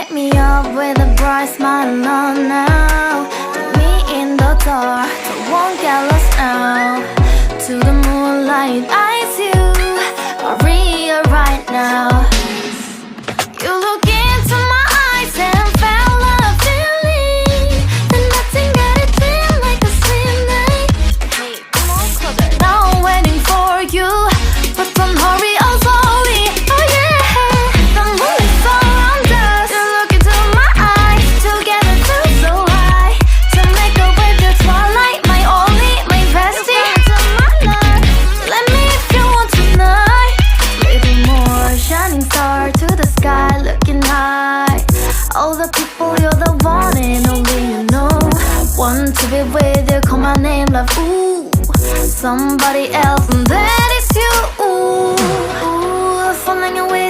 Light me up with a bright smile on now. Put me in the dark, so won't get lost now. To the moonlight, eyes you, Maria right now. You look into my eyes and felt a feeling that nothing got it feel like a sweet night. Hey, come on, closer. Now I'm waiting for you, but don't hurry, oh slowly. Oh yeah, the moon is around us. You look into my eyes, together feel so high. To make a way through twilight, my only, my bestie. Into my life, let me if you want tonight. Little more shining star to the sky, looking high. All the people, you're the one and only you know. Want to be with you, call my name, love, ooh. Somebody else, and that is you, ooh. Falling away